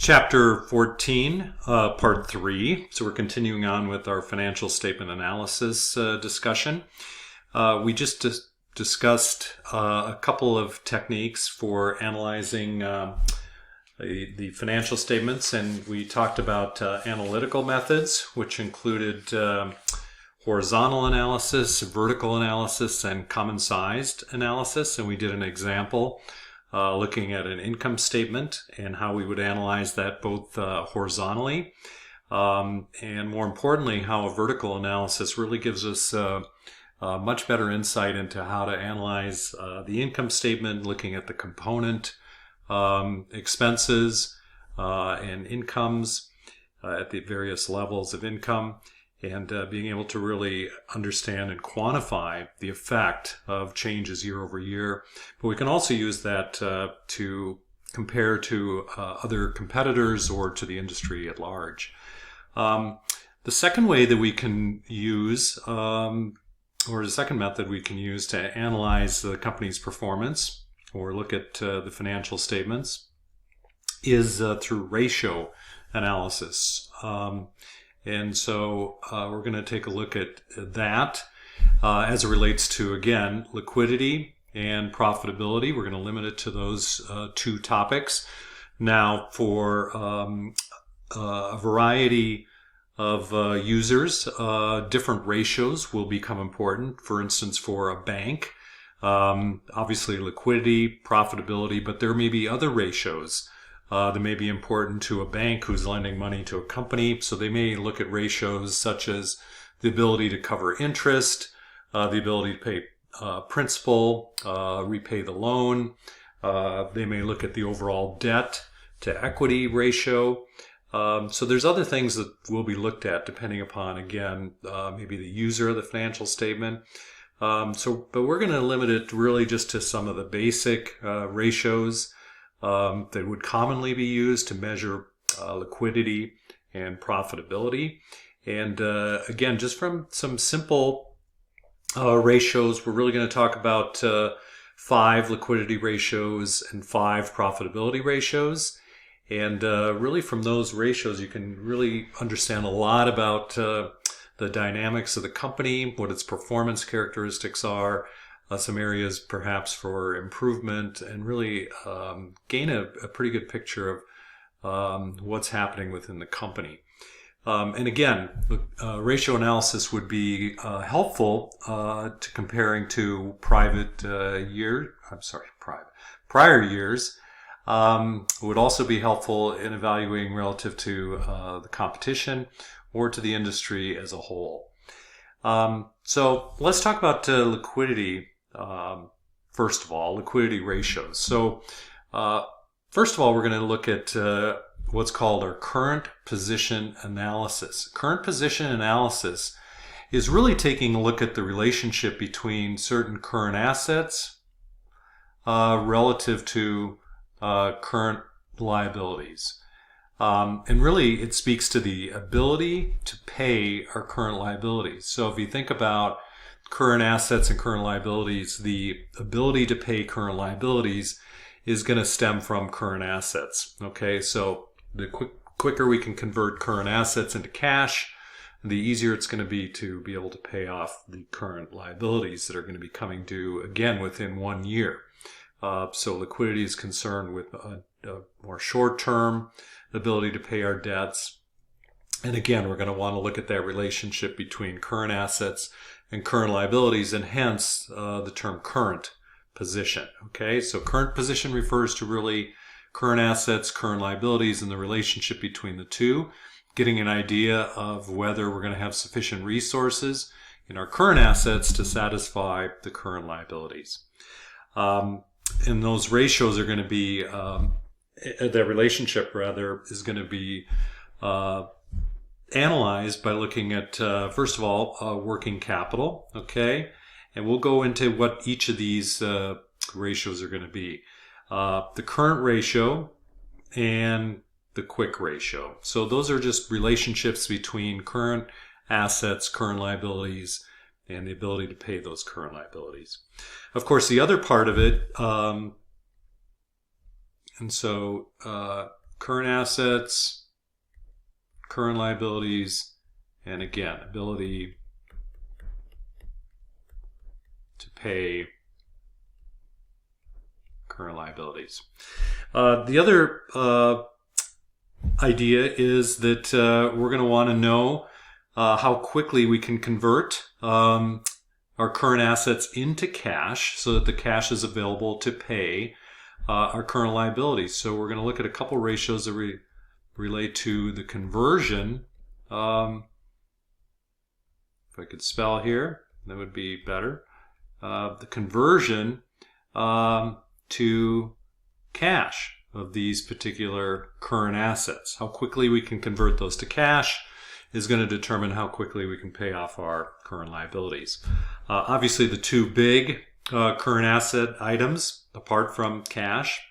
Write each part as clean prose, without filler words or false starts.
Chapter 14, Part 3. So we're continuing on with our financial statement analysis discussion. We just discussed a couple of techniques for analyzing the financial statements, and we talked about analytical methods, which included horizontal analysis, vertical analysis, and common-sized analysis. And we did an example looking at an income statement and how we would analyze that both horizontally and, more importantly, how a vertical analysis really gives us much better insight into how to analyze the income statement, looking at the component expenses and incomes at the various levels of income, and being able to really understand and quantify the effect of changes year over year. But we can also use that to compare to other competitors or to the industry at large. The second way that we can use, or the second method we can use to analyze the company's performance or look at the financial statements, is through ratio analysis. And so we're going to take a look at that as it relates to, again, liquidity and profitability. We're going to limit it to those two topics. Now, for a variety of users, different ratios will become important. For instance, for a bank, obviously liquidity, profitability, but there may be other ratios that may be important to a bank who's lending money to a company. So they may look at ratios such as the ability to cover interest, the ability to pay principal, repay the loan. They may look at the overall debt to equity ratio. So there's other things that will be looked at depending upon, again, maybe the user of the financial statement. But we're going to limit it really just to some of the basic ratios that would commonly be used to measure liquidity and profitability. And again, just from some simple ratios, we're really going to talk about 5 liquidity ratios and 5 profitability ratios. And really from those ratios, you can really understand a lot about the dynamics of the company, what its performance characteristics are, some areas perhaps for improvement, and really gain a pretty good picture of what's happening within the company. And again, ratio analysis would be helpful to comparing to prior years. Would also be helpful in evaluating relative to the competition or to the industry as a whole. So let's talk about liquidity. First of all, liquidity ratios. So first of all, we're going to look at what's called our current position analysis. Current position analysis is really taking a look at the relationship between certain current assets relative to current liabilities. And really, it speaks to the ability to pay our current liabilities. So if you think about current assets and current liabilities, the ability to pay current liabilities is going to stem from current assets. Okay, so the quicker we can convert current assets into cash, the easier it's going to be able to pay off the current liabilities that are going to be coming due again within 1 year. So liquidity is concerned with a more short-term ability to pay our debts. And again, we're going to want to look at that relationship between current assets and current liabilities, and hence the term current position. Okay, so current position refers to really current assets, current liabilities, and the relationship between the two, getting an idea of whether we're going to have sufficient resources in our current assets to satisfy the current liabilities. And those ratios are going to be, that relationship rather, is going to be analyzed by looking at, first of all, working capital, okay? And we'll go into what each of these ratios are going to be. The current ratio and the quick ratio. So those are just relationships between current assets, current liabilities, and the ability to pay those current liabilities. Of course, the other part of it, current assets, current liabilities, and again, ability to pay current liabilities. The other idea is that we're going to want to know how quickly we can convert our current assets into cash so that the cash is available to pay our current liabilities. So we're going to look at a couple ratios that relate to the conversion. If I could spell here, that would be better. The conversion to cash of these particular current assets. How quickly we can convert those to cash is going to determine how quickly we can pay off our current liabilities. Obviously, the two big current asset items, apart from cash,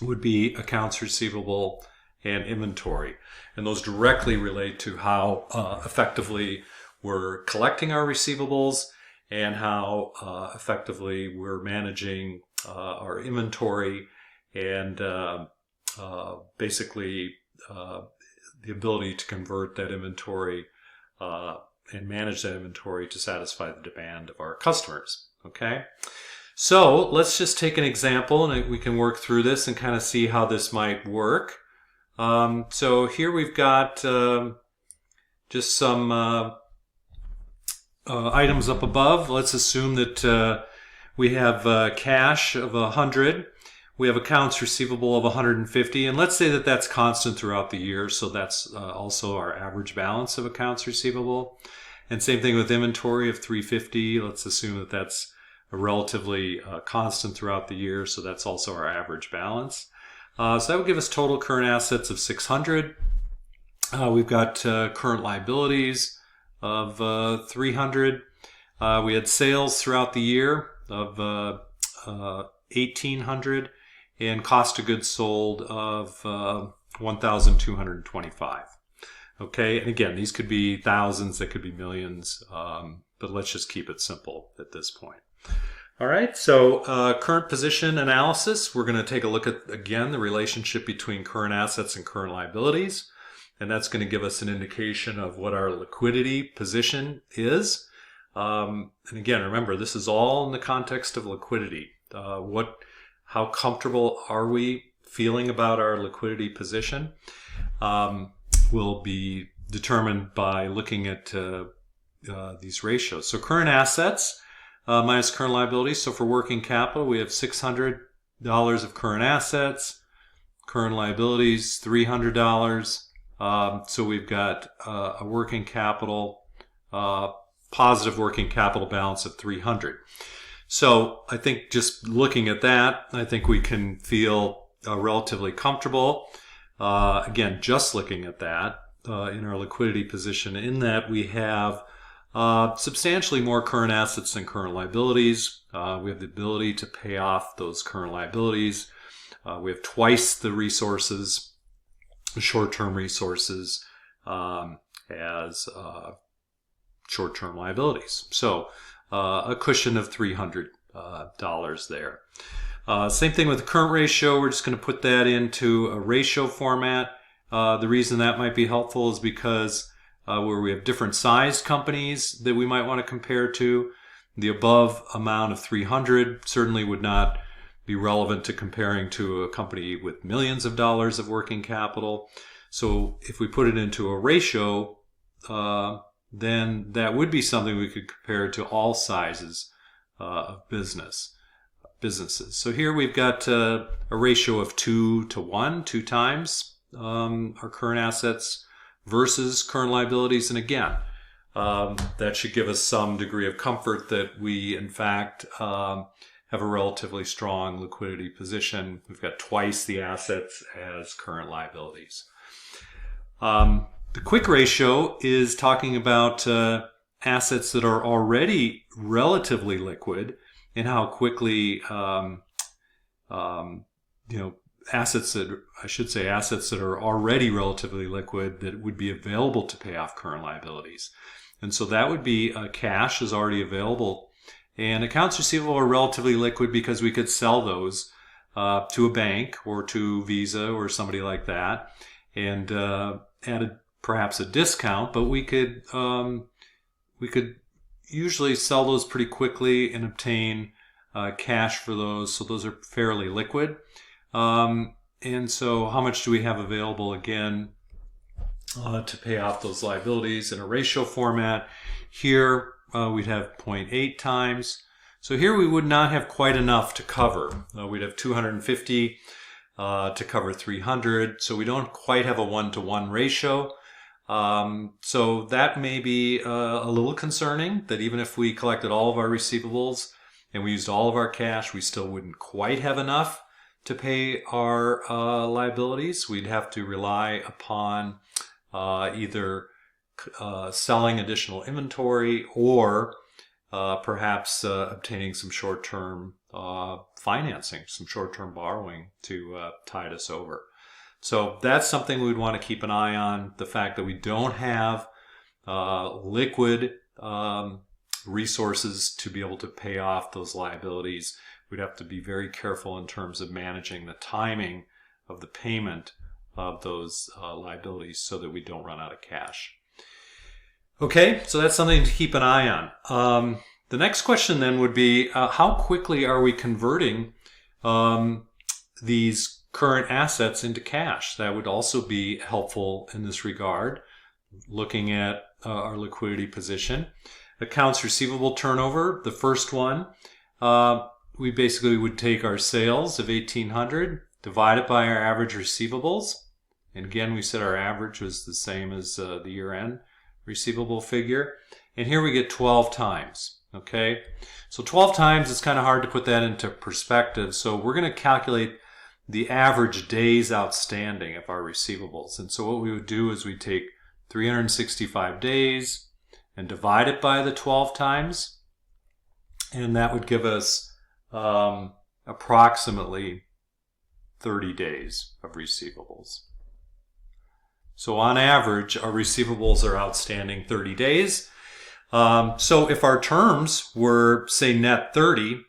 would be accounts receivable and inventory. And those directly relate to how effectively we're collecting our receivables and how effectively we're managing our inventory and basically the ability to convert that inventory and manage that inventory to satisfy the demand of our customers. Okay, so let's just take an example and we can work through this and kind of see how this might work. So here we've got just some items up above. Let's assume that we have cash of 100. We have accounts receivable of 150, and let's say that that's constant throughout the year, so that's also our average balance of accounts receivable. And same thing with inventory of 350. Let's assume that that's a relatively constant throughout the year, so that's also our average balance. So that would give us total current assets of 600. We've got current liabilities of 300. We had sales throughout the year of 1,800 and cost of goods sold of 1,225. Okay, and again, these could be thousands, they could be millions, but let's just keep it simple at this point. All right, so current position analysis. We're going to take a look at, again, the relationship between current assets and current liabilities. And that's going to give us an indication of what our liquidity position is. And again, remember, this is all in the context of liquidity. How comfortable are we feeling about our liquidity position will be determined by looking at these ratios. So current assets minus current liabilities. So for working capital, we have $600 of current assets, current liabilities, $300. So we've got a working capital, positive working capital balance of 300. So I think just looking at that, I think we can feel relatively comfortable. Again, just looking at that in our liquidity position, in that we have substantially more current assets than current liabilities. We have the ability to pay off those current liabilities. We have twice the resources, short-term resources, as short-term liabilities. So a cushion of $300 there. Same thing with the current ratio. We're just going to put that into a ratio format. The reason that might be helpful is because where we have different sized companies that we might want to compare to, the above amount of 300 certainly would not be relevant to comparing to a company with millions of dollars of working capital. So if we put it into a ratio, then that would be something we could compare to all sizes of businesses. So here we've got a ratio of 2 to 1, 2 times our current assets versus current liabilities. And again, that should give us some degree of comfort that we, in fact, have a relatively strong liquidity position. We've got twice the assets as current liabilities. The quick ratio is talking about assets that are already relatively liquid and how quickly, assets that are already relatively liquid that would be available to pay off current liabilities. And so that would be cash is already available. And accounts receivable are relatively liquid because we could sell those to a bank or to Visa or somebody like that, and at perhaps a discount, but we could usually sell those pretty quickly and obtain cash for those. So those are fairly liquid. And so how much do we have available again to pay off those liabilities in a ratio format? Here we'd have 0.8 times. So here we would not have quite enough to cover. We'd have 250 to cover 300. So we don't quite have a 1-to-1 ratio. So that may be a little concerning, that even if we collected all of our receivables and we used all of our cash, we still wouldn't quite have enough to pay our liabilities. We'd have to rely upon either selling additional inventory or perhaps obtaining some short-term financing, some short-term borrowing to tide us over. So that's something we'd want to keep an eye on, the fact that we don't have liquid resources to be able to pay off those liabilities. We'd have to be very careful in terms of managing the timing of the payment of those liabilities so that we don't run out of cash. Okay, so that's something to keep an eye on. The next question then would be, how quickly are we converting these current assets into cash? That would also be helpful in this regard, looking at our liquidity position. Accounts receivable turnover, the first one, we basically would take our sales of 1,800, divide it by our average receivables. And again, we said our average was the same as the year-end receivable figure. And here we get 12 times. Okay, so 12 times, it's kind of hard to put that into perspective. So we're going to calculate the average days outstanding of our receivables. And so what we would do is we take 365 days and divide it by the 12 times. And that would give us approximately 30 days of receivables. So on average, our receivables are outstanding 30 days. So if our terms were, say, net 30,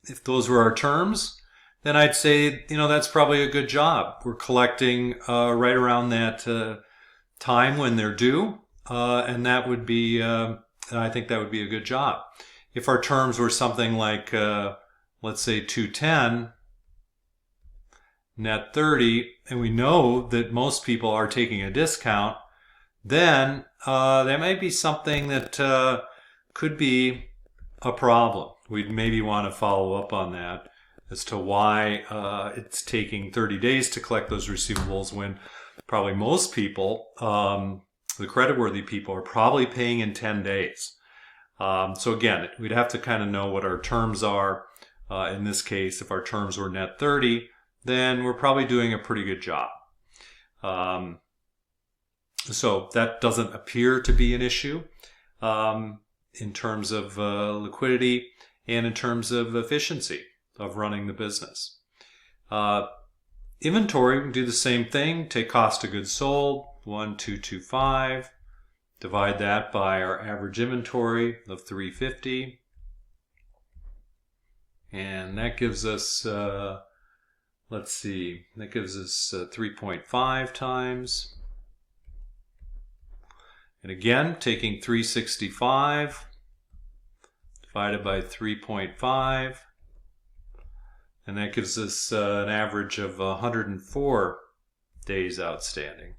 if those were our terms, then I'd say, that's probably a good job. We're collecting right around that time when they're due, and that would be, I think that would be a good job. If our terms were something like, let's say 210, net 30, and we know that most people are taking a discount, then that might be something that could be a problem. We'd maybe want to follow up on that as to why it's taking 30 days to collect those receivables when probably most people, the creditworthy people, are probably paying in 10 days. So again, we'd have to kind of know what our terms are. In this case, if our terms were net 30, then we're probably doing a pretty good job. So that doesn't appear to be an issue in terms of liquidity and in terms of efficiency of running the business. Inventory, we can do the same thing. Take cost of goods sold, 1,225. Divide that by our average inventory of 350. And that gives us, let's see, that gives us 3.5 times. And again, taking 365 divided by 3.5, and that gives us an average of 104 days outstanding.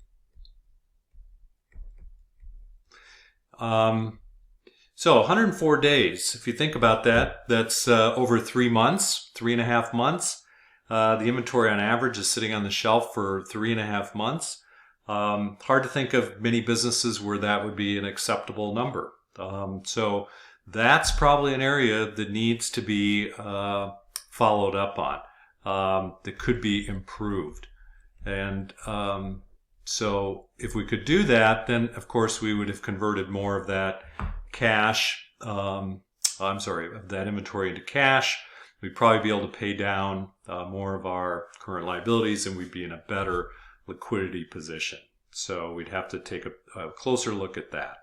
So 104 days, if you think about that, that's over 3 months, 3.5 months. The inventory on average is sitting on the shelf for 3.5 months. Hard to think of many businesses where that would be an acceptable number. So that's probably an area that needs to be followed up on, that could be improved. And so if we could do that, then of course we would have converted more of that cash, of that inventory into cash. We'd probably be able to pay down more of our current liabilities, and we'd be in a better liquidity position. So we'd have to take a closer look at that.